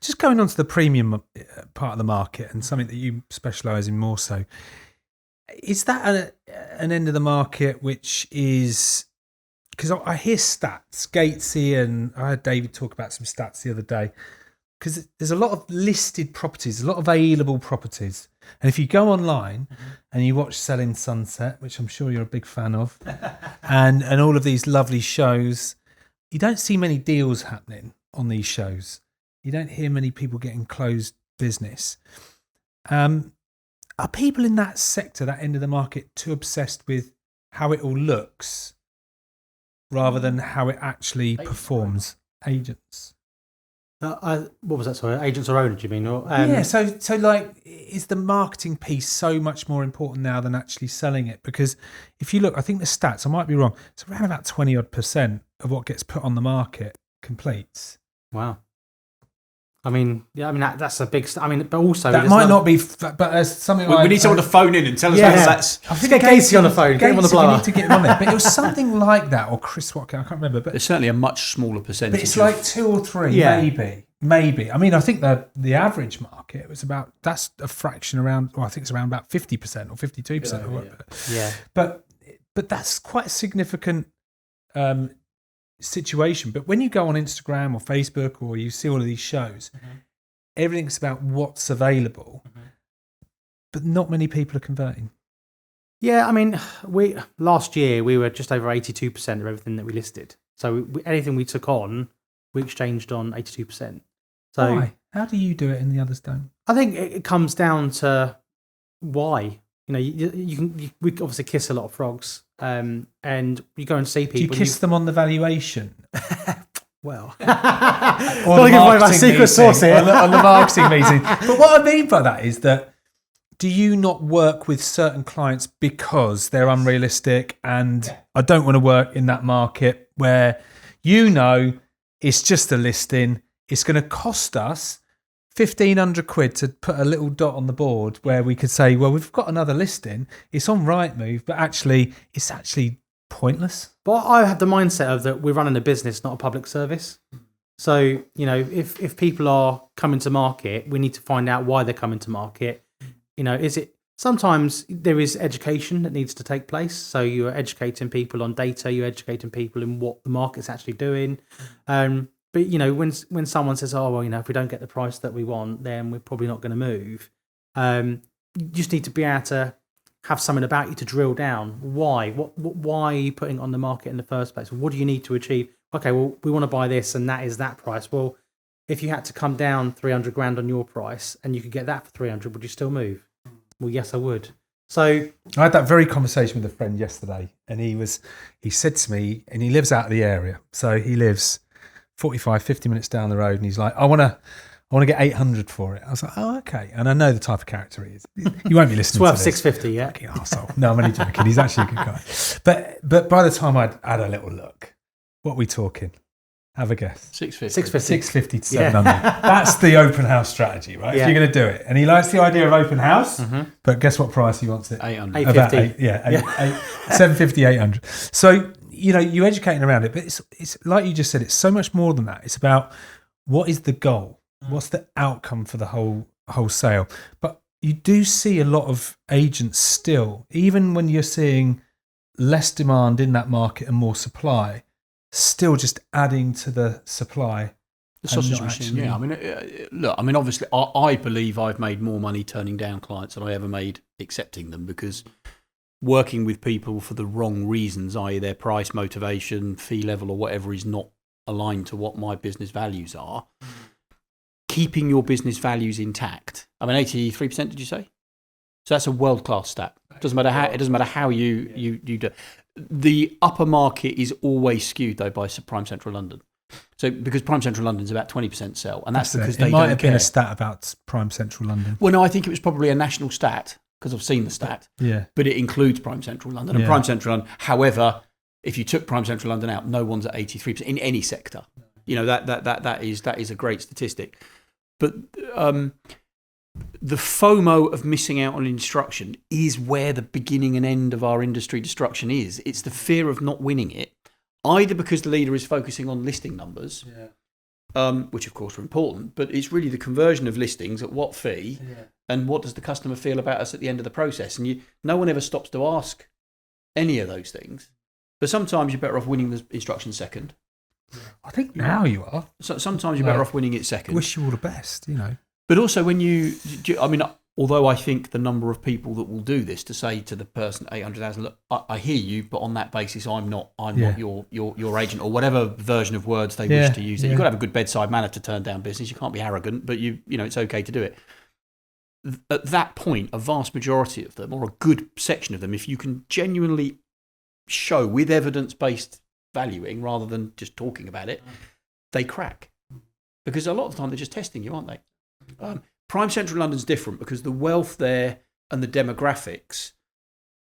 Just going on to the premium part of the market and something that you specialise in more so, is that an end of the market which is, because I hear stats, Gatesy, and I heard David talk about some stats the other day, because there's a lot of listed properties, a lot of available properties. And if you go online and you watch Selling Sunset, which I'm sure you're a big fan of, and all of these lovely shows, you don't see many deals happening on these shows. You don't hear many people getting closed business. Are people in that sector, that end of the market, too obsessed with how it all looks rather than how it actually performs? Agents. What was that? Sorry, agents or owners, you mean? Or, yeah. So like, is the marketing piece so much more important now than actually selling it? Because if you look, I think the stats, I might be wrong, it's around about 20% of what gets put on the market completes. Wow. I mean, that's a big. But also that might not be. But there's something. We need someone to phone in and tell us what that's. I think get Gatesy on the phone. Get him on the blower. We need to get him on there. But it was something like that, or Chris Watkin. I can't remember. But it's certainly a much smaller percentage. But it's like 2 or 3, maybe. I mean, I think the average market was about. That's a fraction around. Well, I think it's around about 50% or 52% or whatever. Yeah. But that's quite a significant situation. But when you go on Instagram or Facebook or you see all of these shows, everything's about what's available, but not many people are converting. Yeah, I mean, last year we were just over 82% of everything that we listed. So anything we took on, we exchanged on 82%. So why? How do you do it and the others don't? I think it comes down to why. You know, we obviously kiss a lot of frogs, and you go and see people. Do you kiss them on the valuation? Well, or the marketing secret sauce here. on the marketing meeting. But what I mean by that is that, do you not work with certain clients because they're unrealistic and I don't want to work in that market where it's just a listing, it's going to cost us £1,500 to put a little dot on the board where we could say, well, we've got another listing, it's on Rightmove, but actually it's pointless. But I have the mindset of that we're running a business, not a public service. So, you know, if people are coming to market, we need to find out why they're coming to market. You know, sometimes there is education that needs to take place. So you're educating people on data, you're educating people in what the market's actually doing. But, you know, when someone says, oh, well, you know, if we don't get the price that we want, then we're probably not going to move. You just need to be able to have something about you to drill down. Why? Why are you putting it on the market in the first place? What do you need to achieve? Okay, well, we want to buy this and that is that price. Well, if you had to come down 300 grand on your price and you could get that for 300, would you still move? Well, yes, I would. So I had that very conversation with a friend yesterday, and he said to me, and he lives out of the area. So he lives 45, 50 minutes down the road, and he's like, I want to get 800 for it. I was like, oh, okay. And I know the type of character he is. You won't be listening it's worth to this. 650, yeah. Fucking arsehole. No, I'm only joking. He's actually a good guy. But by the time I'd had a little look, what are we talking? Have a guess. 650. 650 to 700. Yeah. That's the open house strategy, right? Yeah. If you're going to do it. And he likes the idea of open house, but guess what price he wants it? 800. 850. About 750, 800. So, you know, you're educating around it, but it's like you just said, it's so much more than that. It's about what is the goal? What's the outcome for the whole sale? But you do see a lot of agents still, even when you're seeing less demand in that market and more supply, still just adding to the supply. The sausage machine, yeah. I mean, look, I mean, obviously, I believe I've made more money turning down clients than I ever made accepting them, because working with people for the wrong reasons, i.e. their price, motivation, fee level or whatever, is not aligned to what my business values are. Keeping your business values intact. I mean, 83%, did you say? So that's a world-class stat. It doesn't matter how you do. The upper market is always skewed, though, by Prime Central London. So because Prime Central London is about 20% sell, and that's because they don't care. It might have been a stat about Prime Central London. Well, no, I think it was probably a national stat, because I've seen the stat. Yeah. But it includes Prime Central London. And Prime Central London, however, if you took Prime Central London out, no one's at 83% in any sector. You know, that is a great statistic. But the FOMO of missing out on instruction is where the beginning and end of our industry destruction is. It's the fear of not winning it, either because the leader is focusing on listing numbers, which of course are important, but it's really the conversion of listings at what fee, and what does the customer feel about us at the end of the process. And no one ever stops to ask any of those things. But sometimes you're better off winning the instruction second. I think now you are. So sometimes you're better off winning it second. Wish you all the best, you know. But also although I think the number of people that will do this to say to the person 800,000, look, I hear you, but on that basis, I'm not your agent, or whatever version of words they wish to use. You've got to have a good bedside manner to turn down business. You can't be arrogant, but you know it's okay to do it. At that point, a vast majority of them, or a good section of them, if you can genuinely show with evidence-based valuing rather than just talking about it, they crack. Because a lot of the time they're just testing you, aren't they? Prime Central London's different because the wealth there and the demographics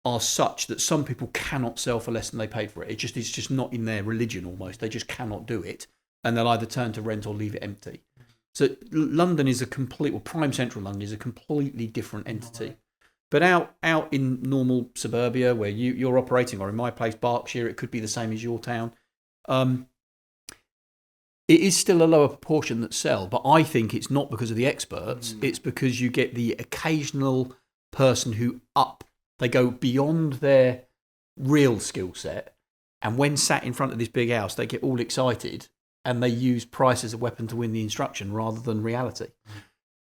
are such that some people cannot sell for less than they paid for it. It's just not in their religion almost. They just cannot do it, and they'll either turn to rent or leave it empty. So London is Prime Central London is a completely different entity. But out in normal suburbia where you're operating, or in my place, Berkshire, it could be the same as your town. It is still a lower proportion that sell, but I think it's not because of the experts. It's because you get the occasional person who they go beyond their real skill set, and when sat in front of this big house, they get all excited and they use price as a weapon to win the instruction rather than reality.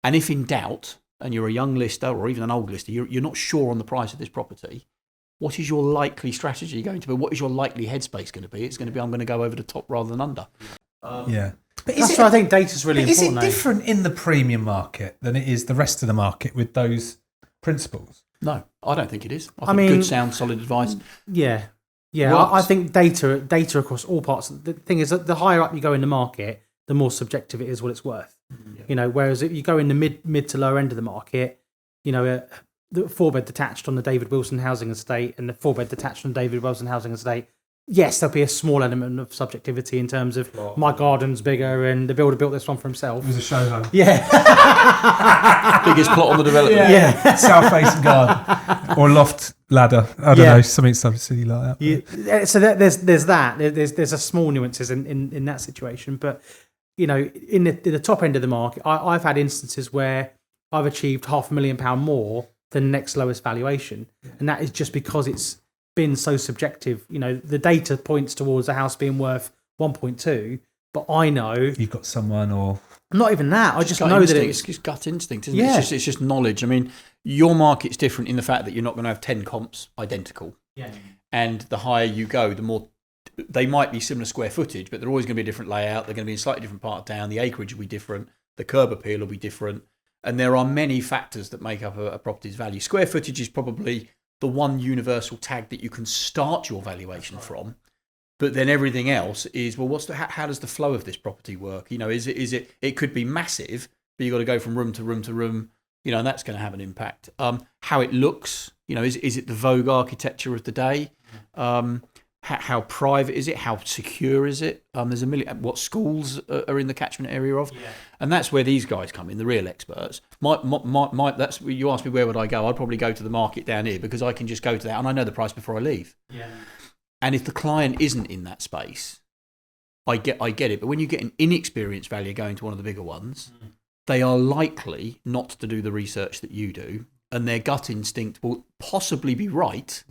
And if in doubt, and you're a young lister or even an old lister, you're not sure on the price of this property, what is your likely strategy going to be? What is your likely headspace going to be? It's going to be, I'm going to go over the top rather than under. But that's why I think data's really important. Is it different in the premium market than it is the rest of the market with those principles? No, I don't think it is. I think good, sound, solid advice. Yeah. I think data across all parts. The thing is that the higher up you go in the market, the more subjective it is what it's worth. You know, whereas if you go in the mid to lower end of the market, you know, the 4-bed detached on the David Wilson housing estate and the 4-bed detached on David Wilson housing estate, yes, there'll be a small element of subjectivity in terms of my garden's bigger and the builder built this one for himself. It was a show home. Yeah. Biggest plot on the development. Yeah. South facing garden or loft ladder. I don't know, something silly like that. So there's that. There's a small nuances in that situation, but you know, in the top end of the market, I've had instances where I've achieved £500,000 more than the next lowest valuation, and that is just because it's been so subjective. You know, the data points towards a house being worth 1.2, but I know you've got someone, or not even that. I just know that it's just gut instinct, isn't it? It's just knowledge. I mean, your market's different in the fact that you're not going to have 10 comps identical. Yeah. And the higher you go, the more they might be similar square footage, but they're always going to be a different layout. They're going to be in a slightly different part of town. The acreage will be different. The curb appeal will be different. And there are many factors that make up a property's value. Square footage is probably the one universal tag that you can start your valuation from. But then everything else is, well, how does the flow of this property work? You know, is it could be massive, but you've got to go from room to room to room, you know, and that's going to have an impact. How it looks, you know, is it the Vogue architecture of the day? How private is it? How secure is it? There's a million. What schools are in the catchment area of? Yeah. And that's where these guys come in, the real experts. That's you asked me where would I go? I'd probably go to the market down here because I can just go to that and I know the price before I leave. Yeah. And if the client isn't in that space, I get it. But when you get an inexperienced valuer going to one of the bigger ones, they are likely not to do the research that you do, and their gut instinct will possibly be right.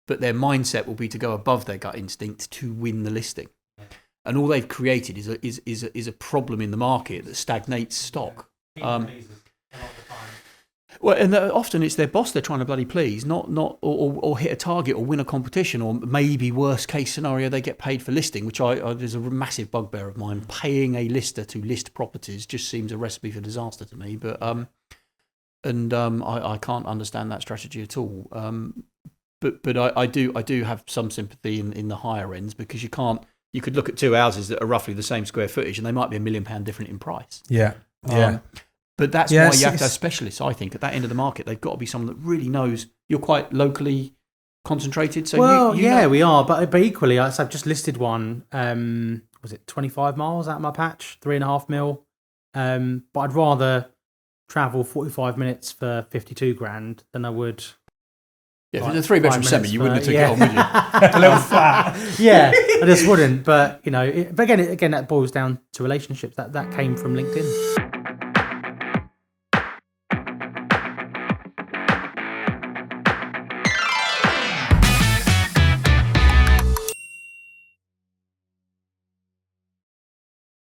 But their mindset will be to go above their gut instinct to win the listing. And all they've created is a problem in the market that stagnates stock. Well, and often it's their boss they're trying to bloody please, not or hit a target or win a competition, or maybe worst case scenario they get paid for listing, which is a massive bugbear of mine. Paying a lister to list properties just seems a recipe for disaster to me. But I can't understand that strategy at all. But I do have some sympathy in the higher ends, because you could look at two houses that are roughly the same square footage and they might be £1 million different in price. Yeah. But that's why you have to have specialists, I think, at that end of the market. They've got to be someone that really knows. You're quite locally concentrated. So you know. We are. But equally, I've just listed one, was it 25 miles out of my patch, 3.5 mil. But I'd rather travel 45 minutes for 52 grand than I would Yeah, if it's a 3-bedroom semi, you wouldn't have took it on, would you? A little flat. Yeah, I just wouldn't. But but again, that boils down to relationships. That came from LinkedIn.